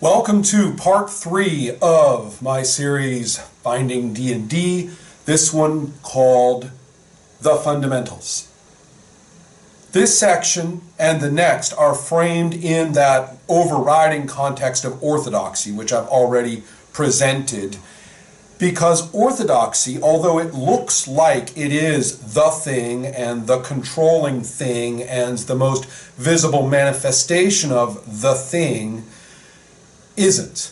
Welcome to part 3 of my series Finding D&D, this one called The Fundamentals. This section and the next are framed in that overriding context of orthodoxy, which I've already presented, because orthodoxy, although it looks like it is the thing and the controlling thing and the most visible manifestation of the thing, isn't.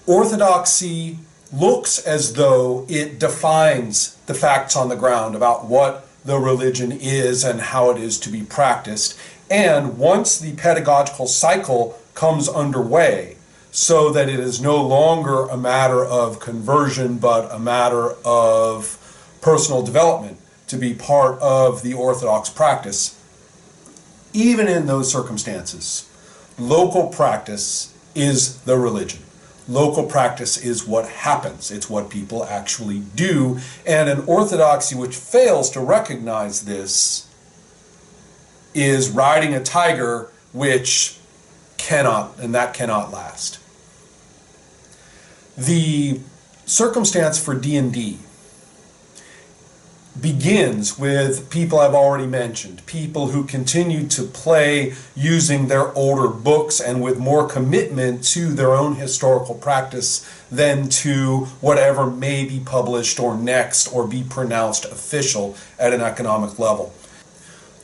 Orthodoxy looks as though it defines the facts on the ground about what the religion is and how it is to be practiced. And once the pedagogical cycle comes underway, so that it is no longer a matter of conversion, but a matter of personal development to be part of the Orthodox practice, even in those circumstances, local practice is the religion. Local practice is what happens. It's what people actually do. And an orthodoxy which fails to recognize this is riding a tiger which cannot last. The circumstance for D&D begins with people I've already mentioned, people who continue to play using their older books and with more commitment to their own historical practice than to whatever may be published or next or be pronounced official at an economic level.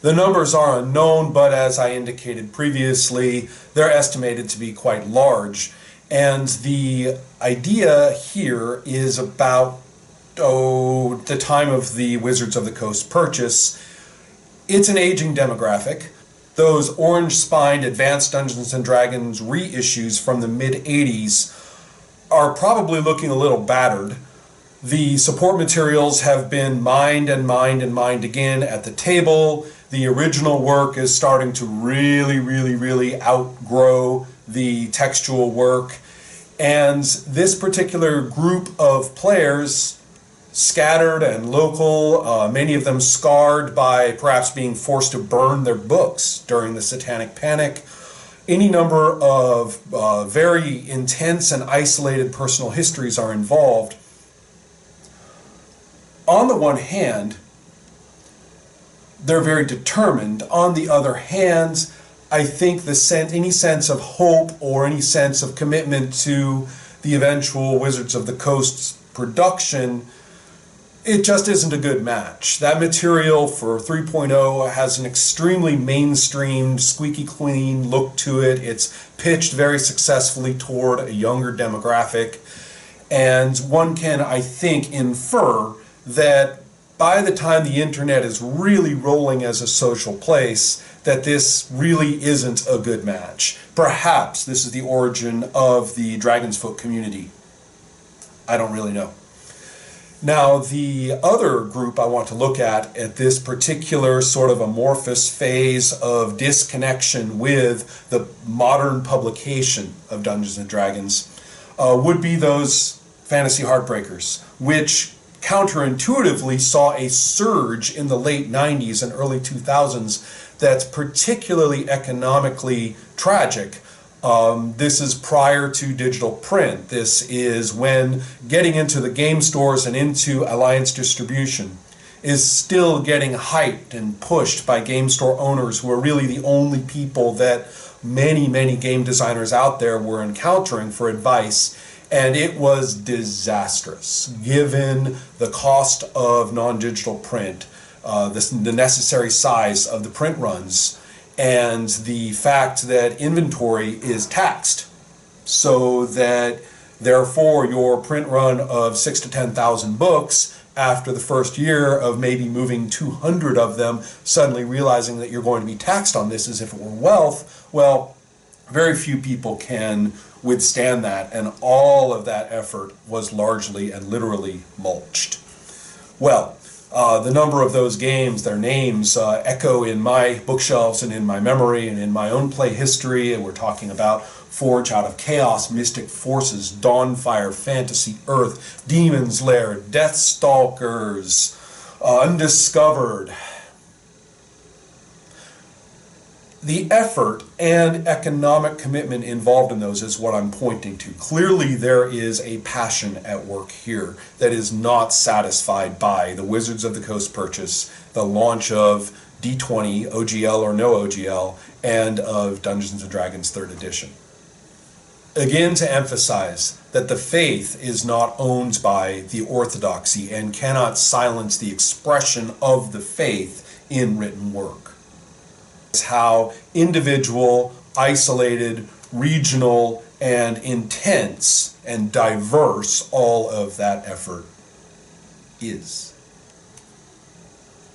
The numbers are unknown, but as I indicated previously, they're estimated to be quite large. And the idea here is about the time of the Wizards of the Coast purchase. It's an aging demographic. Those orange-spined Advanced Dungeons & Dragons reissues from the mid-'80s are probably looking a little battered. The support materials have been mined and mined and mined again at the table. The original work is starting to really outgrow the textual work. And this particular group of players, scattered and local, many of them scarred by perhaps being forced to burn their books during the Satanic Panic. Any number of very intense and isolated personal histories are involved. On the one hand, they're very determined. On the other hand, I think any sense of hope or any sense of commitment to the eventual Wizards of the Coast's production, it just isn't a good match. That material for 3.0 has an extremely mainstream, squeaky clean look to it. It's pitched very successfully toward a younger demographic. And one can, I think, infer that by the time the internet is really rolling as a social place, that this really isn't a good match. Perhaps this is the origin of the Dragon's Foot community. I don't really know. Now, the other group I want to look at this particular sort of amorphous phase of disconnection with the modern publication of Dungeons & Dragons would be those fantasy heartbreakers, which counterintuitively saw a surge in the late 90s and early 2000s that's particularly economically tragic. This is prior to digital print. This is when getting into the game stores and into Alliance distribution is still getting hyped and pushed by game store owners who are really the only people that many game designers out there were encountering for advice. And it was disastrous, given the cost of non-digital print, the necessary size of the print runs, and the fact that inventory is taxed, so that therefore your print run of 6,000 to 10,000 books, after the first year of maybe moving 200 of them, suddenly realizing that you're going to be taxed on this as if it were wealth, well, very few people can withstand that, and all of that effort was largely and literally mulched. Well, the number of those games, their names, echo in my bookshelves and in my memory and in my own play history. And we're talking about Forge Out of Chaos, Mystic Forces, Dawnfire, Fantasy Earth, Demon's Lair, Deathstalkers, Undiscovered. The effort and economic commitment involved in those is what I'm pointing to. Clearly there is a passion at work here that is not satisfied by the Wizards of the Coast purchase, the launch of D20, OGL or no OGL, and of Dungeons & Dragons 3rd edition. Again, to emphasize that the faith is not owned by the orthodoxy and cannot silence the expression of the faith in written work. How individual, isolated, regional, and intense and diverse all of that effort is.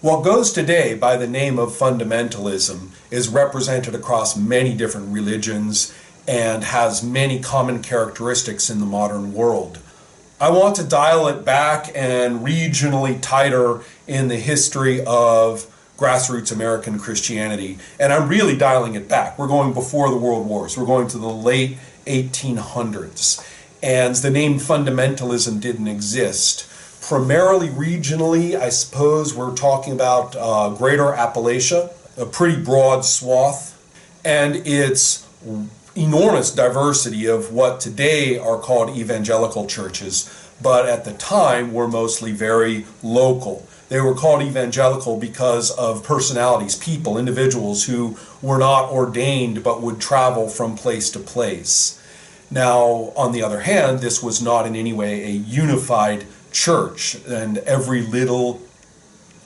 What goes today by the name of fundamentalism is represented across many different religions and has many common characteristics in the modern world. I want to dial it back and regionally tighter in the history of grassroots American Christianity, and I'm really dialing it back. We're going before the World Wars. We're going to the late 1800s, and the name fundamentalism didn't exist. Primarily regionally, I suppose we're talking about Greater Appalachia, a pretty broad swath, and its enormous diversity of what today are called evangelical churches, but at the time were mostly very local. They were called evangelical because of personalities, people, individuals who were not ordained but would travel from place to place. Now, on the other hand, this was not in any way a unified church, and every little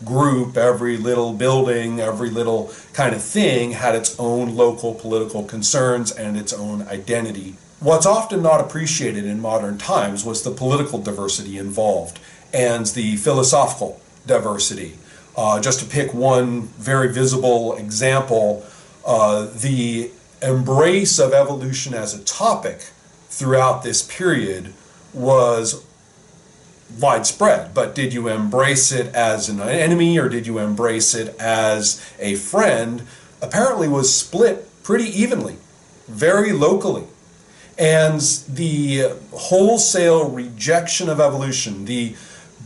group, every little building, every little kind of thing had its own local political concerns and its own identity. What's often not appreciated in modern times was the political diversity involved and the philosophical diversity. Just to pick one very visible example, the embrace of evolution as a topic throughout this period was widespread, but did you embrace it as an enemy or did you embrace it as a friend? Apparently was split pretty evenly, very locally. And the wholesale rejection of evolution,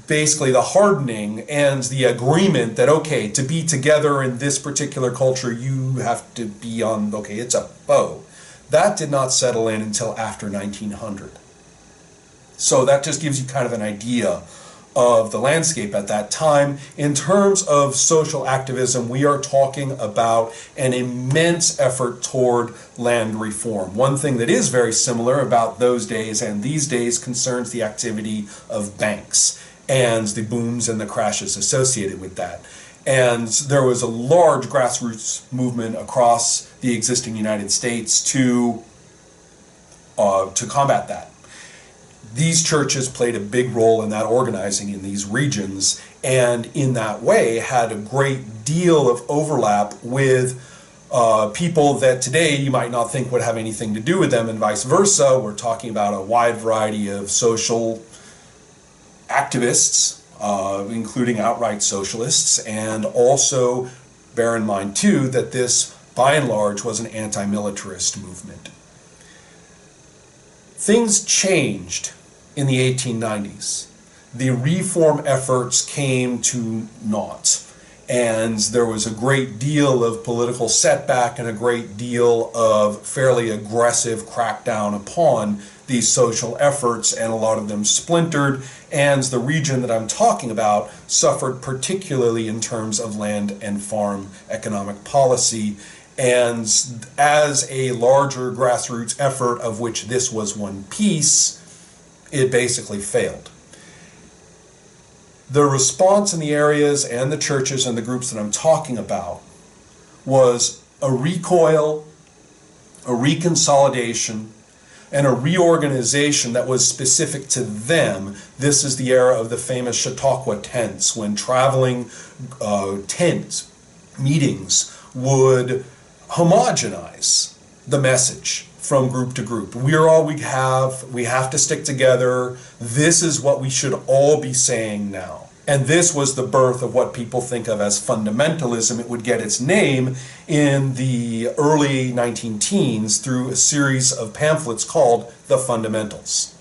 basically the hardening and the agreement that, okay, to be together in this particular culture, you have to be on, okay, it's a foe. That did not settle in until after 1900. So that just gives you kind of an idea of the landscape at that time. In terms of social activism, we are talking about an immense effort toward land reform. One thing that is very similar about those days and these days concerns the activity of banks and the booms and the crashes associated with that. And there was a large grassroots movement across the existing United States to combat that. These churches played a big role in that organizing in these regions, and in that way had a great deal of overlap with people that today you might not think would have anything to do with them, and vice versa. We're talking about a wide variety of social activists, including outright socialists, and also bear in mind too that this by and large was an anti-militarist movement. Things changed in the 1890s. The reform efforts came to naught, and there was a great deal of political setback and a great deal of fairly aggressive crackdown upon these social efforts, and a lot of them splintered, and the region that I'm talking about suffered particularly in terms of land and farm economic policy. And as a larger grassroots effort, of which this was one piece, it basically failed. The response in the areas and the churches and the groups that I'm talking about was a recoil, a reconsolidation, and a reorganization that was specific to them. This is the era of the famous Chautauqua tents, when traveling tent meetings would homogenize the message from group to group. We're all we have to stick together, this is what we should all be saying now. And this was the birth of what people think of as fundamentalism. It would get its name in the early 19-teens through a series of pamphlets called The Fundamentals.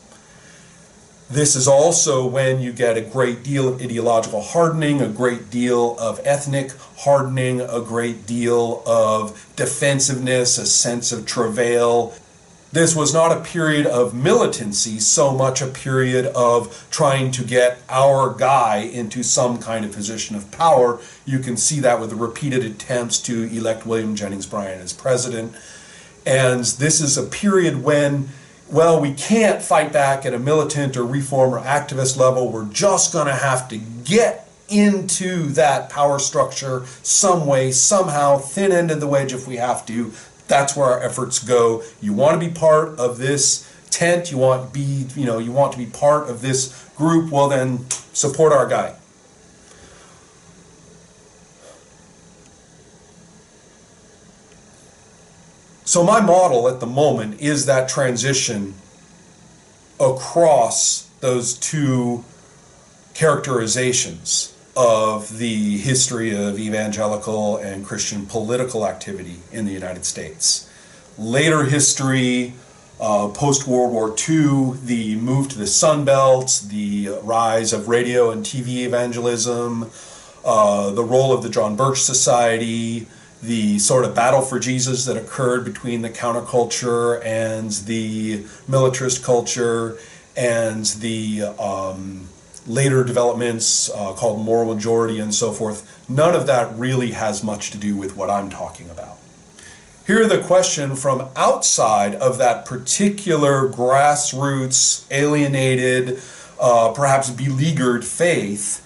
This is also when you get a great deal of ideological hardening, a great deal of ethnic hardening, a great deal of defensiveness, a sense of travail. This was not a period of militancy, so much a period of trying to get our guy into some kind of position of power. You can see that with the repeated attempts to elect William Jennings Bryan as president. And this is a period when, well, we can't fight back at a militant or reform or activist level. We're just going to have to get into that power structure some way, somehow, thin end of the wedge if we have to. That's where our efforts go. You want to be part of this tent, you want to be part of this group, well then support our guy. So my model at the moment is that transition across those two characterizations of the history of evangelical and Christian political activity in the United States. Later history, post-World War II, the move to the Sun Belt, the rise of radio and TV evangelism, the role of the John Birch Society, the sort of battle for Jesus that occurred between the counterculture and the militarist culture, and the later developments called moral majority and so forth. None of that really has much to do with what I'm talking about. Here the question from outside of that particular grassroots, alienated, perhaps beleaguered faith,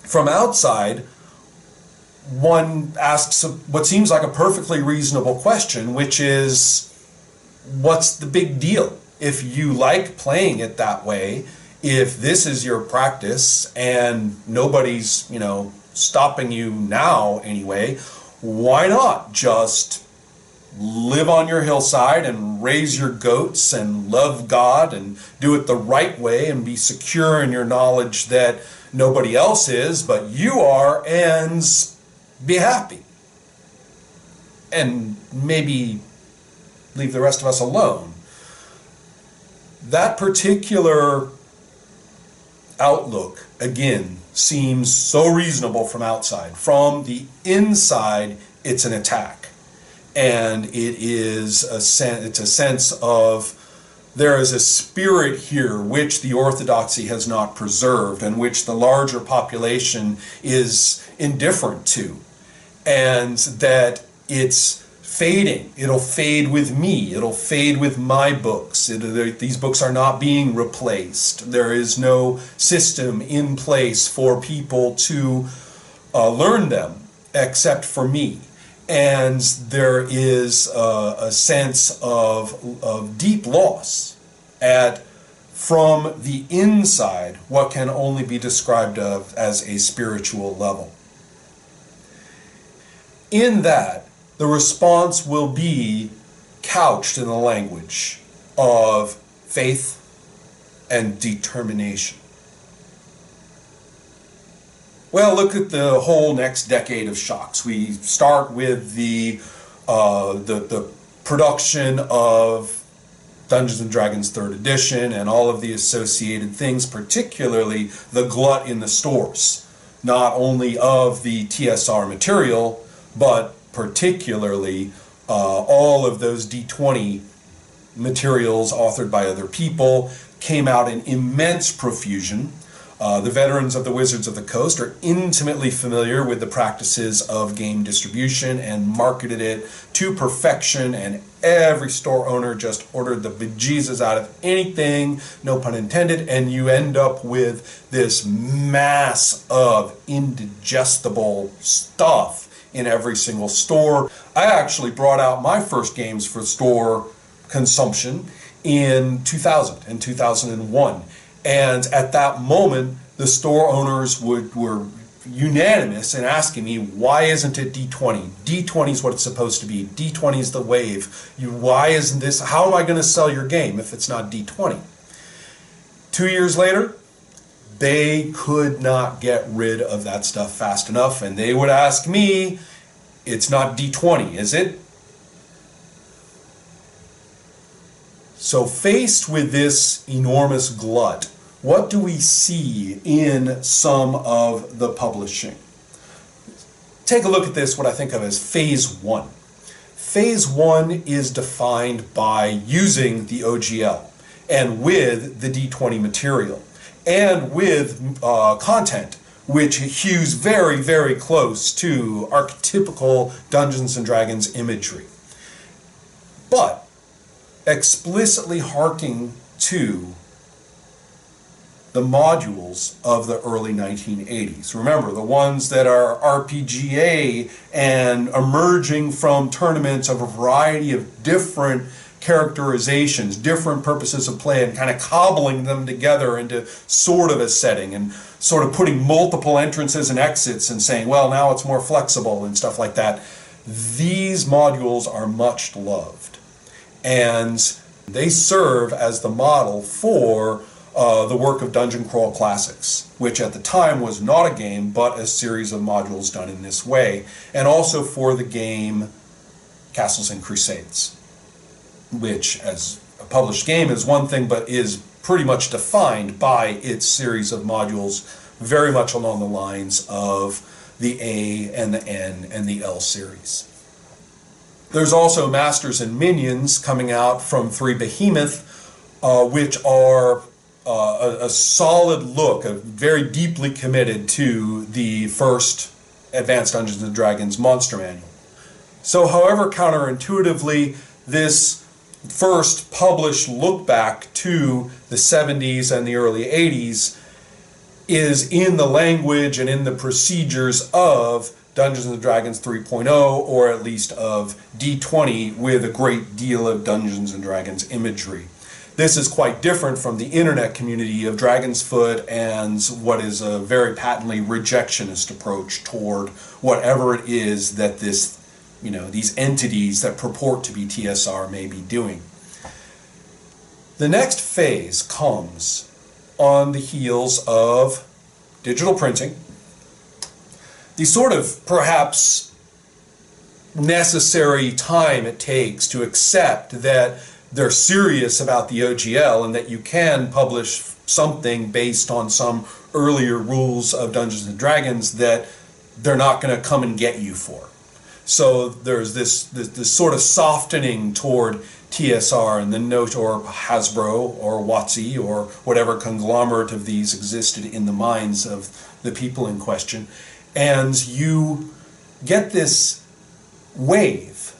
from outside, one asks what seems like a perfectly reasonable question, which is, what's the big deal? If you like playing it that way, if this is your practice and nobody's, stopping you now anyway, why not just live on your hillside and raise your goats and love God and do it the right way and be secure in your knowledge that nobody else is, but you are, and be happy. And maybe leave the rest of us alone. That particular outlook, again, seems so reasonable from outside. From the inside, it's an attack. And it's a sense of there is a spirit here which the orthodoxy has not preserved and which the larger population is indifferent to. And that it's fading. It'll fade with me. It'll fade with my books. These books are not being replaced. There is no system in place for people to learn them except for me. And there is a sense of deep loss from the inside, what can only be described as a spiritual level. In that, the response will be couched in the language of faith and determination. Well, look at the whole next decade of shocks. We start with the production of Dungeons and Dragons 3rd edition and all of the associated things, particularly the glut in the stores, not only of the TSR material, but particularly all of those D20 materials authored by other people came out in immense profusion. The veterans of the Wizards of the Coast are intimately familiar with the practices of game distribution and marketed it to perfection, and every store owner just ordered the bejesus out of anything, no pun intended, and you end up with this mass of indigestible stuff in every single store. I actually brought out my first games for store consumption in 2000 and 2001. And at that moment, the store owners were unanimous in asking me, why isn't it D20? D20 is what it's supposed to be. D20 is the wave. Why isn't this? How am I going to sell your game if it's not D20? 2 years later, they could not get rid of that stuff fast enough, and they would ask me, it's not D20, is it? So faced with this enormous glut, what do we see in some of the publishing? Take a look at this, what I think of as phase one. Phase one is defined by using the OGL and with the D20 material and with content which hews very, very close to archetypical Dungeons and Dragons imagery, but explicitly harking to the modules of the early 1980s. Remember, the ones that are RPGA and emerging from tournaments of a variety of different characterizations, different purposes of play, and kind of cobbling them together into sort of a setting and sort of putting multiple entrances and exits and saying, well, now it's more flexible and stuff like that. These modules are much loved, and they serve as the model for the work of Dungeon Crawl Classics, which at the time was not a game, but a series of modules done in this way, and also for the game Castles and Crusades, which as a published game is one thing, but is pretty much defined by its series of modules, very much along the lines of the A and the N and the L series. There's also Masters and Minions coming out from 3 Behemoth, which are a solid look, very deeply committed to the first Advanced Dungeons & Dragons Monster Manual. So however counterintuitively, this first published look back to the 70s and the early 80s is in the language and in the procedures of Dungeons & Dragons 3.0, or at least of D20, with a great deal of Dungeons & Dragons imagery. This is quite different from the internet community of Dragon's Foot and what is a very patently rejectionist approach toward whatever it is that this, these entities that purport to be TSR may be doing. The next phase comes on the heels of digital printing, the sort of perhaps necessary time it takes to accept that they're serious about the OGL and that you can publish something based on some earlier rules of Dungeons and Dragons that they're not going to come and get you for. So there's this sort of softening toward TSR and the note, or Hasbro or WotC or whatever conglomerate of these existed in the minds of the people in question. And you get this wave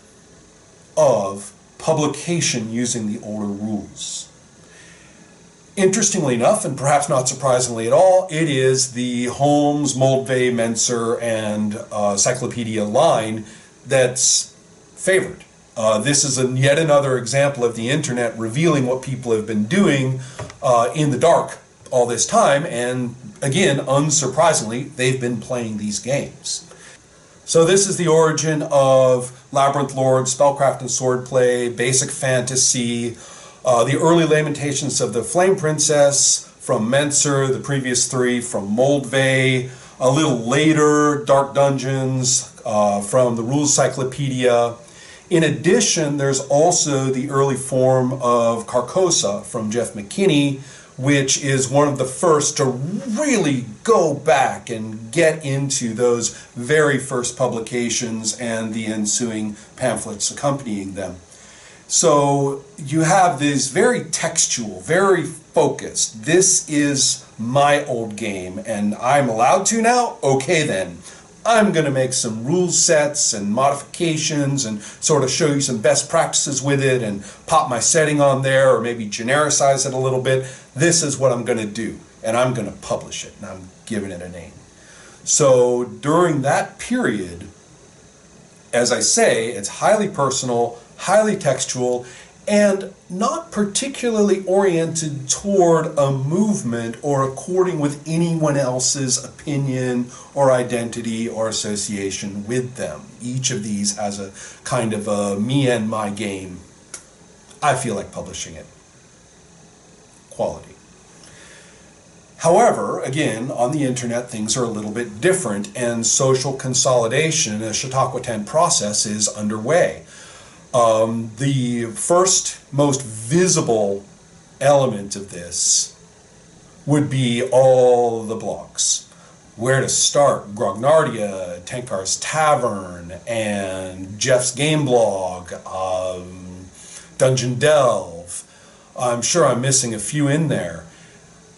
of publication using the older rules. Interestingly enough, and perhaps not surprisingly at all, it is the Holmes, Moldvay, Menser, and Cyclopedia line that's favored. This is yet another example of the internet revealing what people have been doing in the dark all this time, and again, unsurprisingly, they've been playing these games. So this is the origin of Labyrinth Lord, Spellcraft and Swordplay, Basic Fantasy, the early Lamentations of the Flame Princess from Menser, the previous 3 from Moldvay, a little later Dark Dungeons from the Rules Cyclopedia. In addition, there's also the early form of Carcosa from Jeff McKinney, which is one of the first to really go back and get into those very first publications and the ensuing pamphlets accompanying them. So you have this very textual, very focused, this is my old game and I'm allowed to now? Okay then. I'm going to make some rule sets and modifications and sort of show you some best practices with it and pop my setting on there or maybe genericize it a little bit. This is what I'm going to do, and I'm going to publish it, and I'm giving it a name. So during that period, as I say, it's highly personal, highly textual, and not particularly oriented toward a movement or according with anyone else's opinion or identity or association with them. Each of these has a kind of a me and my game. I feel like publishing it. Quality. However, again, on the internet things are a little bit different, and social consolidation, a Chautauqua 10 process, is underway. The first most visible element of this would be all the blogs. Where to start? Grognardia, Tenkar's Tavern, and Jeff's Game Blog, Dungeon Delve. I'm sure I'm missing a few in there.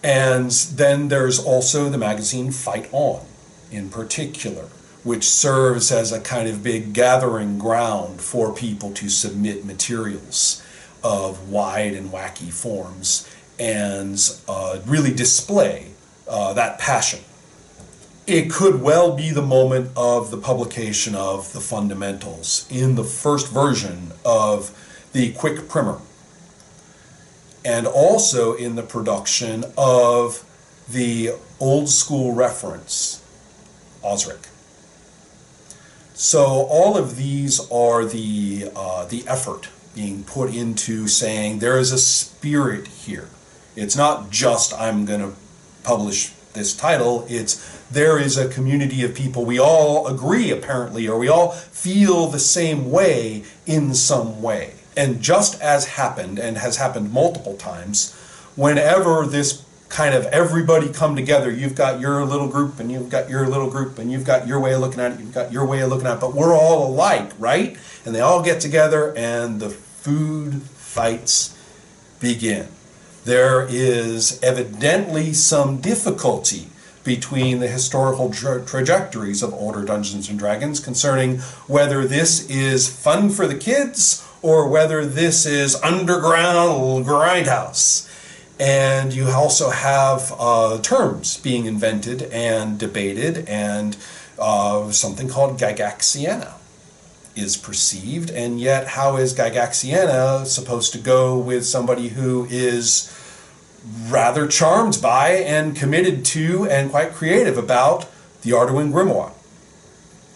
And then there's also the magazine Fight On, in particular, which serves as a kind of big gathering ground for people to submit materials of wide and wacky forms and really display that passion. It could well be the moment of the publication of the Fundamentals in the first version of the Quick Primer, and also in the production of the old school reference, Osric. So all of these are the effort being put into saying there is a spirit here. It's not just I'm going to publish this title, it's there is a community of people. We all agree, apparently, or we all feel the same way in some way. And just as happened, and has happened multiple times, whenever this kind of everybody come together, you've got your little group, and you've got your little group, and you've got your way of looking at it, you've got your way of looking at it, but we're all alike, right? And they all get together, and the food fights begin. There is evidently some difficulty between the historical trajectories of older Dungeons & Dragons concerning whether this is fun for the kids or whether this is underground grindhouse. And you also have terms being invented and debated, and something called Gygaxiana is perceived, and yet how is Gygaxiana supposed to go with somebody who is rather charmed by and committed to and quite creative about the Arduin Grimoire?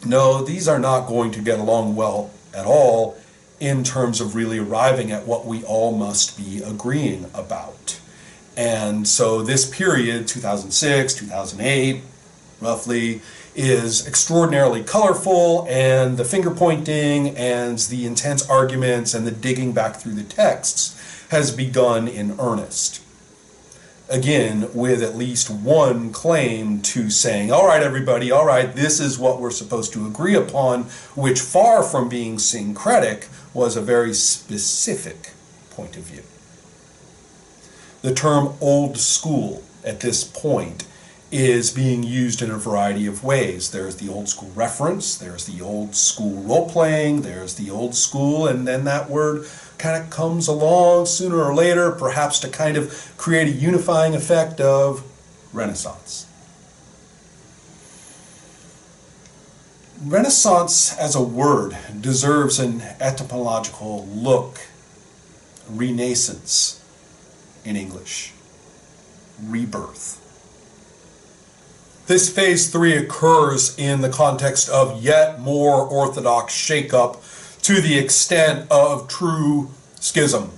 No, these are not going to get along well at all in terms of really arriving at what we all must be agreeing about. And so this period, 2006, 2008, roughly, is extraordinarily colorful, and the finger pointing and the intense arguments and the digging back through the texts has begun in earnest. Again, with at least one claim to saying, all right, everybody, all right, this is what we're supposed to agree upon, which, far from being syncretic, was a very specific point of view. The term old school at this point is being used in a variety of ways. There's the old school reference, there's the old school role-playing, there's the old school, and then that word kind of comes along sooner or later, perhaps to kind of create a unifying effect of Renaissance. Renaissance as a word deserves an etymological look. Renaissance in English. Rebirth. This phase 3 occurs in the context of yet more orthodox shakeup to the extent of true schism.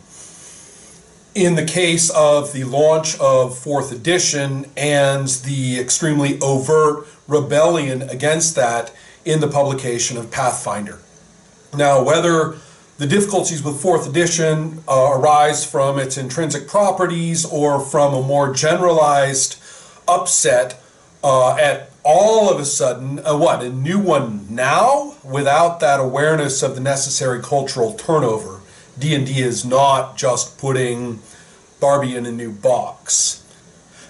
In the case of the launch of 4th edition and the extremely overt rebellion against that in the publication of Pathfinder. Now, whether the difficulties with 4th edition arise from its intrinsic properties or from a more generalized upset at all of a sudden, a new one now, without that awareness of the necessary cultural turnover. D&D is not just putting Barbie in a new box.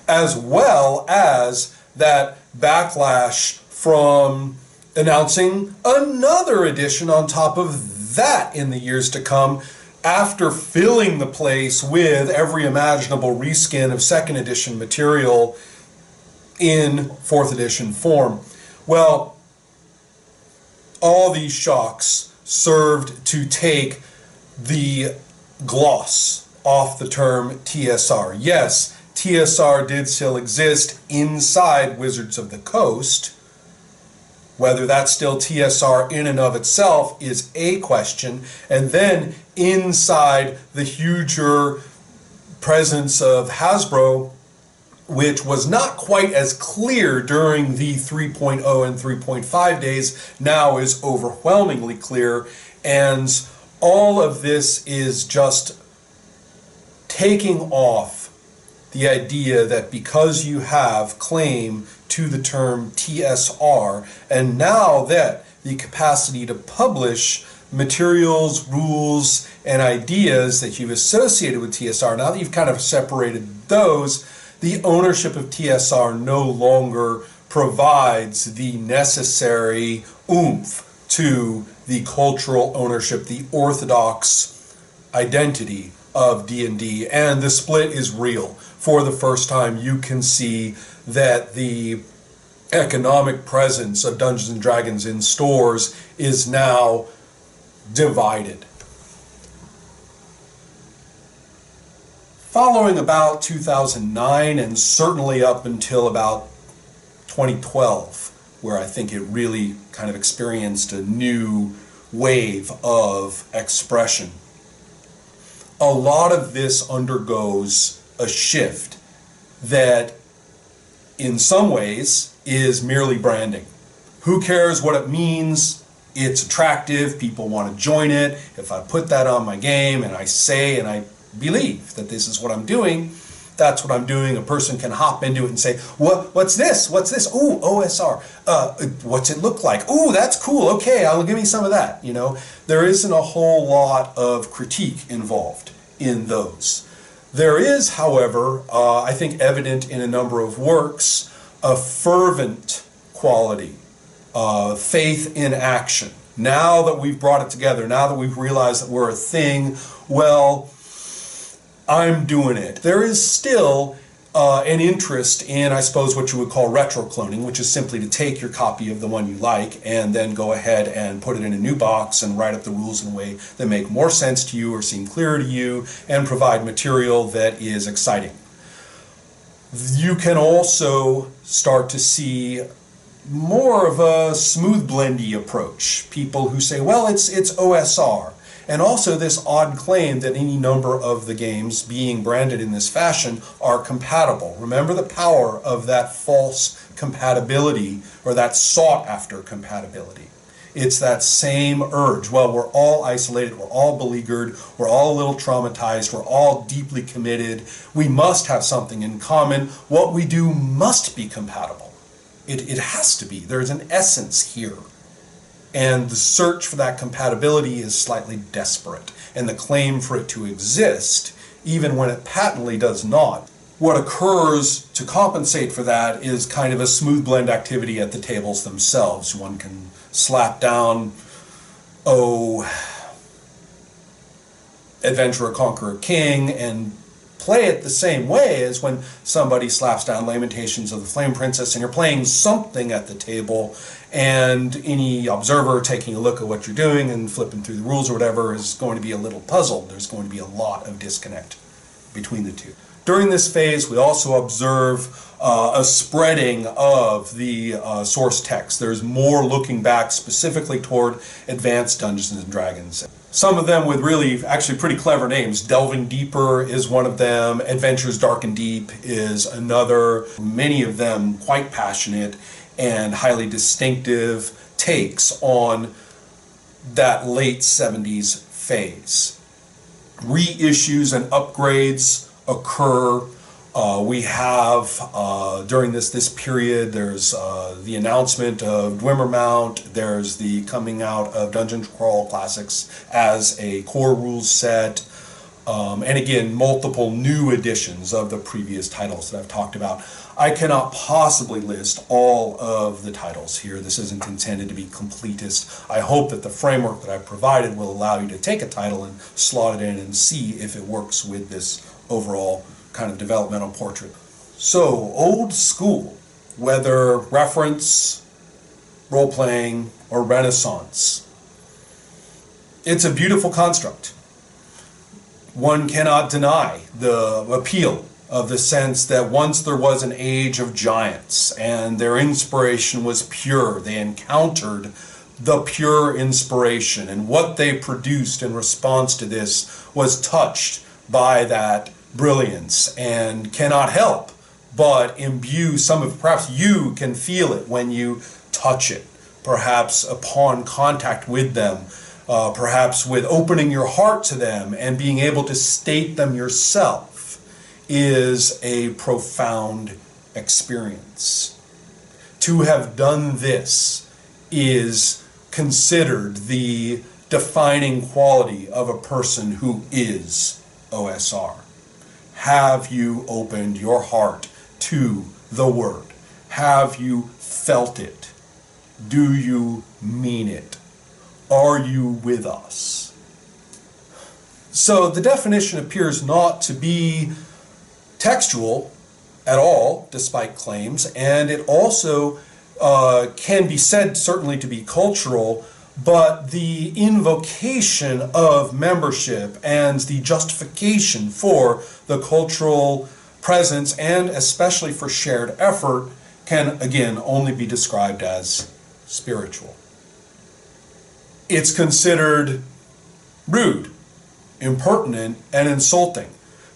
As well as that backlash from announcing another edition on top of that in the years to come, after filling the place with every imaginable reskin of 2nd edition material in 4th edition form. Well, all these shocks served to take the gloss off the term TSR. Yes, TSR did still exist inside Wizards of the Coast. Whether that's still TSR in and of itself is a question. And then inside the huger presence of Hasbro, which was not quite as clear during the 3.0 and 3.5 days, now is overwhelmingly clear. And All of this is just taking off the idea that because you have claim to the term TSR, and now that the capacity to publish materials, rules, and ideas that you've associated with TSR, now that you've kind of separated those, the ownership of TSR no longer provides the necessary oomph to the cultural ownership, the orthodox identity of D&D, and the split is real. For the first time, you can see that the economic presence of Dungeons and Dragons in stores is now divided. Following about 2009, and certainly up until about 2012, where I think it really kind of experienced a new wave of expression, a lot of this undergoes a shift that in some ways is merely branding. Who cares what it means? It's attractive, people want to join it. If I put that on my game and I say and I believe that this is what I'm doing, that's what I'm doing. A person can hop into it and say, what's this? What's this? Ooh, OSR. What's it look like? Ooh, that's cool. Okay, I'll give me some of that. You know, there isn't a whole lot of critique involved in those. There is, however, I think evident in a number of works, a fervent quality, faith in action. Now that we've brought it together, now that we've realized that we're a thing, well, I'm doing it. There is still an interest in, I suppose, what you would call retro-cloning, which is simply to take your copy of the one you like and then go ahead and put it in a new box and write up the rules in a way that make more sense to you or seem clearer to you and provide material that is exciting. You can also start to see more of a smooth blendy approach. People who say, well, it's OSR. And also this odd claim that any number of the games being branded in this fashion are compatible. Remember the power of that false compatibility, or that sought after compatibility. It's that same urge. Well, we're all isolated, we're all beleaguered, we're all a little traumatized, we're all deeply committed. We must have something in common. What we do must be compatible. It has to be. There's an essence here. And the search for that compatibility is slightly desperate. And the claim for it to exist, even when it patently does not. What occurs to compensate for that is kind of a smooth blend activity at the tables themselves. One can slap down, Adventurer, Conqueror, King, and play it the same way as when somebody slaps down Lamentations of the Flame Princess and you're playing something at the table, and any observer taking a look at what you're doing and flipping through the rules or whatever is going to be a little puzzled. There's going to be a lot of disconnect between the two. During this phase, we also observe a spreading of the source text. There's more looking back specifically toward advanced Dungeons and Dragons. Some of them with really actually pretty clever names. Delving Deeper is one of them. Adventures Dark and Deep is another. Many of them quite passionate and highly distinctive takes on that late 70s phase. Reissues and upgrades occur. We have, during this period, there's the announcement of Dwimmermount, there's the coming out of Dungeon Crawl Classics as a core rules set, and again, multiple new editions of the previous titles that I've talked about. I cannot possibly list all of the titles here. This isn't intended to be completist. I hope that the framework that I've provided will allow you to take a title and slot it in and see if it works with this overall kind of developmental portrait. So, old school, whether reference, role-playing, or Renaissance, it's a beautiful construct. One cannot deny the appeal of the sense that once there was an age of giants and their inspiration was pure. They encountered the pure inspiration, and what they produced in response to this was touched by that brilliance and cannot help but imbue some of, perhaps you can feel it when you touch it, perhaps upon contact with them, perhaps with opening your heart to them and being able to state them yourself, is a profound experience. To have done this is considered the defining quality of a person who is OSR. Have you opened your heart to the Word? Have you felt it? Do you mean it? Are you with us? So the definition appears not to be textual at all, despite claims, and it also can be said certainly to be cultural, but the invocation of membership and the justification for the cultural presence, and especially for shared effort, can again only be described as spiritual. It's considered rude, impertinent, and insulting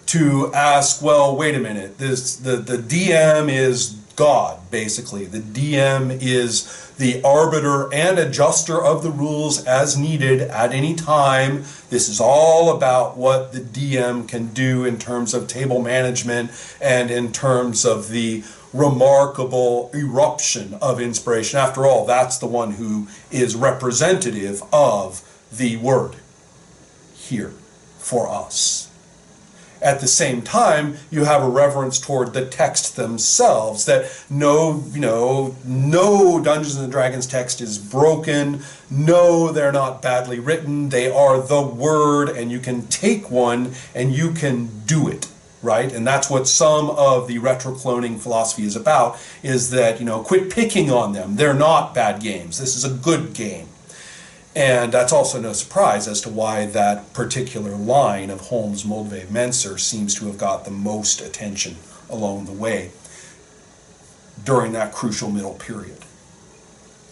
to ask, well, wait a minute, the DM is God, basically. The DM is the arbiter and adjuster of the rules as needed at any time. This is all about what the DM can do in terms of table management and in terms of the remarkable eruption of inspiration. After all, that's the one who is representative of the Word here for us. At the same time, you have a reverence toward the text themselves, that no Dungeons and Dragons text is broken, no, they're not badly written, they are the Word, and you can take one and you can do it, right? And that's what some of the retrocloning philosophy is about, is that, quit picking on them. They're not bad games. This is a good game. And that's also no surprise as to why that particular line of Holmes, Moldvay, Menser seems to have got the most attention along the way during that crucial middle period.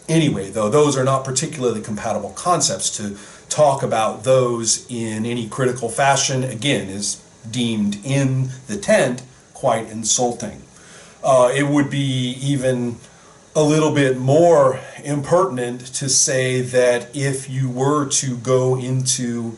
Anyway, though, those are not particularly compatible concepts. To talk about those in any critical fashion, again, is deemed in the tent quite insulting. It would be even a little bit more impertinent to say that if you were to go into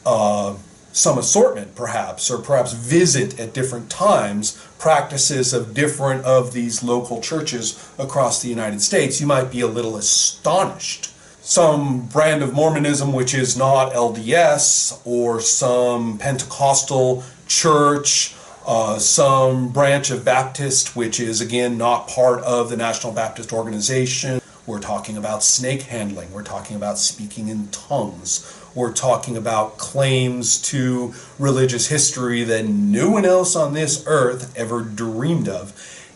some assortment perhaps, or perhaps visit at different times practices of different of these local churches across the United States, you might be a little astonished. Some brand of Mormonism which is not LDS, or some Pentecostal church, some branch of Baptist, which is again not part of the National Baptist Organization. We're talking about snake handling. We're talking about speaking in tongues. We're talking about claims to religious history that no one else on this earth ever dreamed of.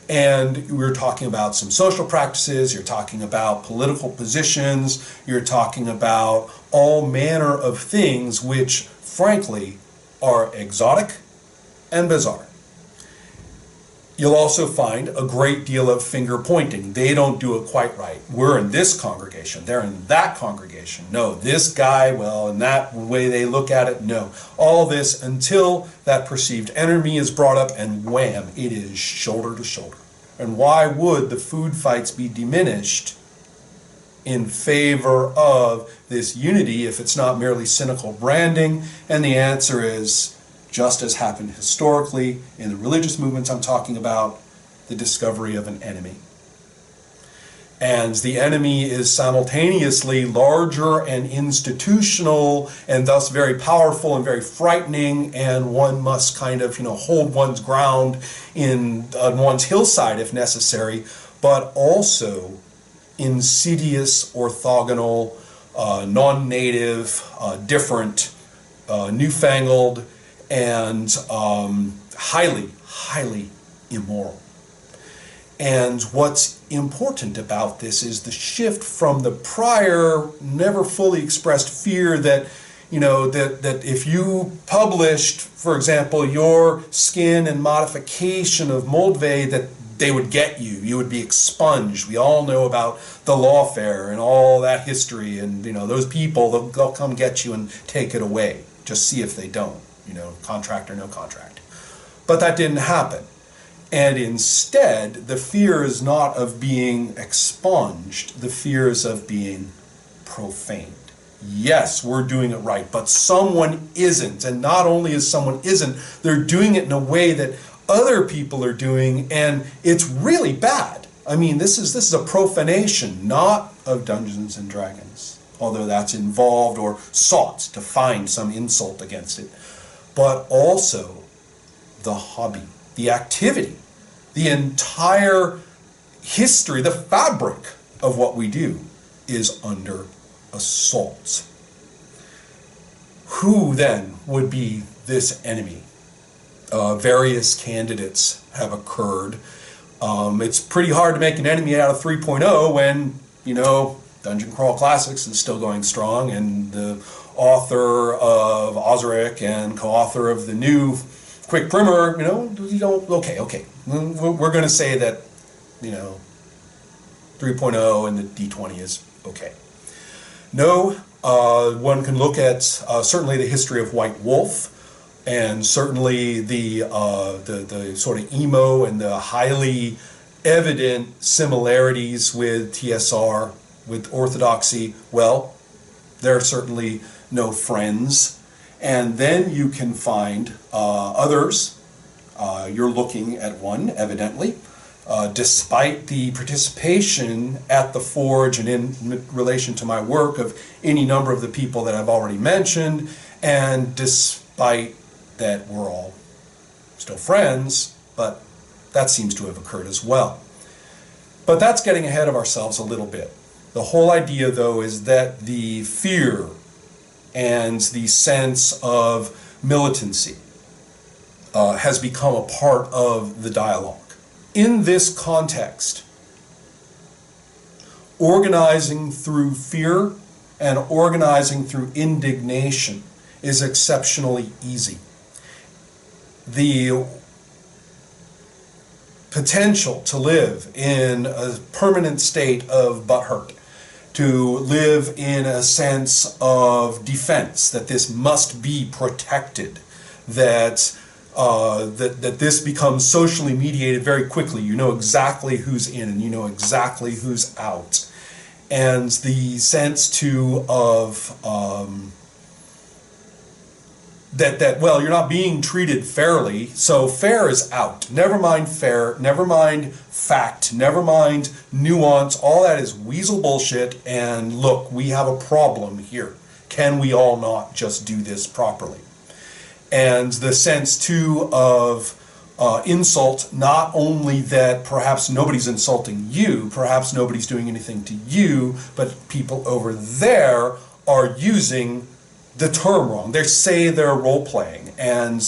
And we're talking about some social practices. You're talking about political positions. You're talking about all manner of things which, frankly, are exotic and bizarre. You'll also find a great deal of finger pointing. They don't do it quite right. We're in this congregation, they're in that congregation. No, this guy, well, in that way they look at it, no. All this until that perceived enemy is brought up, and wham, it is shoulder to shoulder. And why would the food fights be diminished in favor of this unity if it's not merely cynical branding? And the answer is, just as happened historically in the religious movements I'm talking about, the discovery of an enemy. And the enemy is simultaneously larger and institutional, and thus very powerful and very frightening, and one must kind of hold one's ground on one's hillside if necessary, but also insidious, orthogonal, non-native, different, newfangled, and highly, highly immoral. And what's important about this is the shift from the prior, never fully expressed fear that, that if you published, for example, your skin and modification of Moldvay, that they would get you. You would be expunged. We all know about the lawfare and all that history, and those people, they'll come get you and take it away. Just see if they don't. Contract or no contract. But that didn't happen. And instead, the fear is not of being expunged, the fear is of being profaned. Yes, we're doing it right, but someone isn't. And not only is someone isn't, they're doing it in a way that other people are doing, and it's really bad. I mean, this is a profanation, not of Dungeons and Dragons, although that's involved or sought to find some insult against it, but also the hobby, the activity, the entire history, the fabric of what we do is under assault. Who then would be this enemy? Various candidates have occurred. It's pretty hard to make an enemy out of 3.0 when, Dungeon Crawl Classics is still going strong, and the author of Osric and co-author of the new Quick Primer, okay. We're going to say that, 3.0 and the D20 is okay. No, one can look at certainly the history of White Wolf, and certainly the sort of emo and the highly evident similarities with TSR, with orthodoxy. Well, there are certainly no friends. And then you can find others. You're looking at one, evidently. Despite the participation at the Forge and in relation to my work of any number of the people that I've already mentioned, and despite that we're all still friends, but that seems to have occurred as well. But that's getting ahead of ourselves a little bit. The whole idea, though, is that the fear and the sense of militancy has become a part of the dialogue. In this context, organizing through fear and organizing through indignation is exceptionally easy. The potential to live in a permanent state of butthurt, to live in a sense of defense, that this must be protected, that this becomes socially mediated very quickly. You know exactly who's in and you know exactly who's out. And the sense too of well, you're not being treated fairly, so fair is out. Never mind fair, never mind fact, never mind nuance, all that is weasel bullshit, and look, we have a problem here. Can we all not just do this properly? And the sense too of insult, not only that perhaps nobody's insulting you, perhaps nobody's doing anything to you, but people over there are using the term wrong. They say they're role-playing, and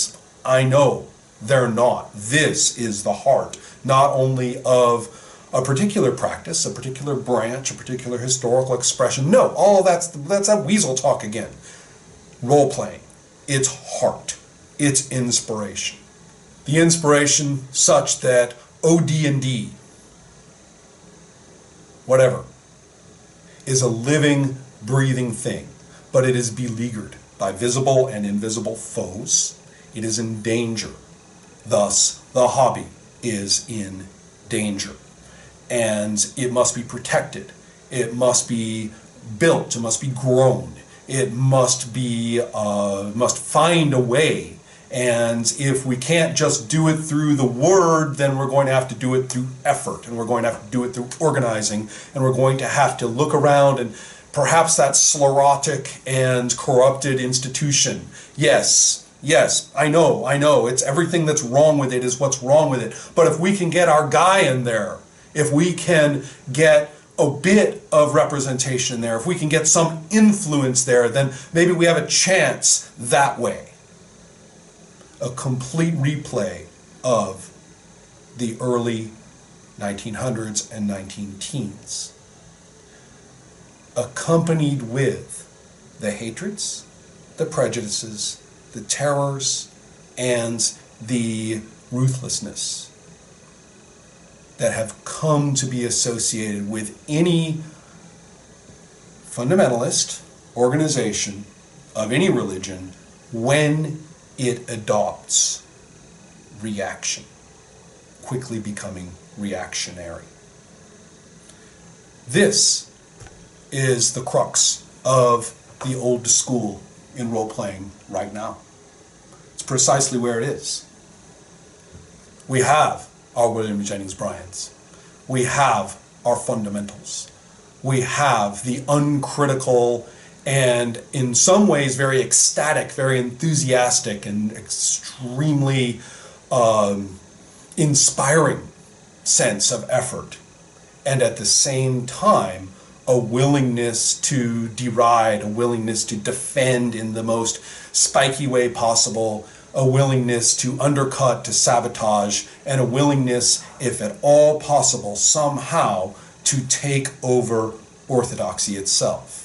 I know they're not. This is the heart, not only of a particular practice, a particular branch, a particular historical expression. No, all of that's that weasel talk again. Role-playing. It's heart. It's inspiration. The inspiration such that DnD, whatever, is a living, breathing thing. But it is beleaguered by visible and invisible foes. It is in danger. Thus, the hobby is in danger. And it must be protected. It must be built. It must be grown. It must find a way. And if we can't just do it through the word, then we're going to have to do it through effort. And we're going to have to do it through organizing. And we're going to have to look around and perhaps that sclerotic and corrupted institution. Yes, I know, it's everything that's wrong with it is what's wrong with it. But if we can get our guy in there, if we can get a bit of representation there, if we can get some influence there, then maybe we have a chance that way. A complete replay of the early 1900s and 19-teens. Accompanied with the hatreds, the prejudices, the terrors, and the ruthlessness that have come to be associated with any fundamentalist organization of any religion when it adopts reaction, quickly becoming reactionary. This is the crux of the old school in role-playing right now. It's precisely where it is. We have our William Jennings Bryans. We have our fundamentals. We have the uncritical and in some ways very ecstatic, very enthusiastic, and extremely inspiring sense of effort. And at the same time, a willingness to deride, a willingness to defend in the most spiky way possible, a willingness to undercut, to sabotage, and a willingness, if at all possible, somehow to take over orthodoxy itself.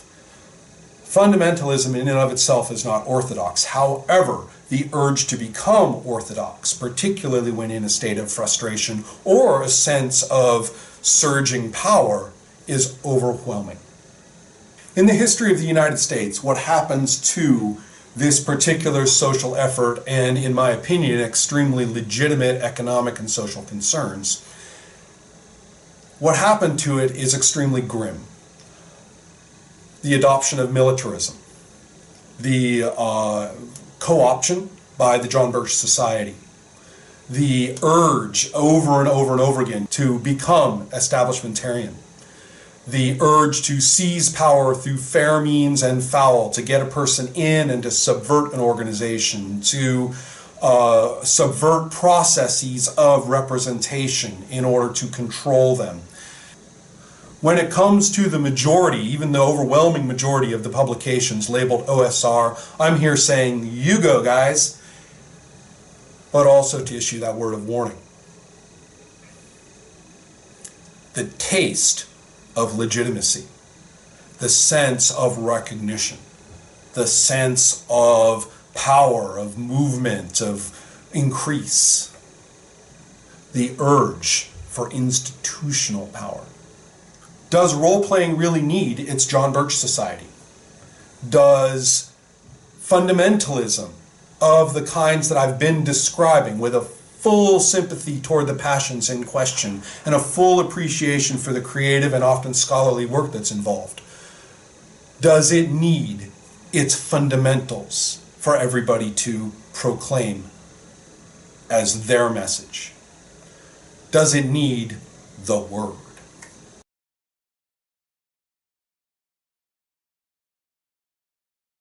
Fundamentalism in and of itself is not orthodox. However, the urge to become orthodox, particularly when in a state of frustration or a sense of surging power, is overwhelming. In the history of the United States, what happens to this particular social effort and, in my opinion, extremely legitimate economic and social concerns, what happened to it is extremely grim. The adoption of militarism, the co-option by the John Birch Society, the urge over and over and over again to become establishmentarian, the urge to seize power through fair means and foul, to get a person in and to subvert an organization, to subvert processes of representation in order to control them. When it comes to the majority, even the overwhelming majority of the publications labeled OSR, I'm here saying, you go guys, but also to issue that word of warning. The taste of legitimacy, the sense of recognition, the sense of power, of movement, of increase, the urge for institutional power. Does role-playing really need its John Birch Society? Does fundamentalism of the kinds that I've been describing, with a full sympathy toward the passions in question and a full appreciation for the creative and often scholarly work that's involved, does it need its fundamentals for everybody to proclaim as their message? Does it need the Word?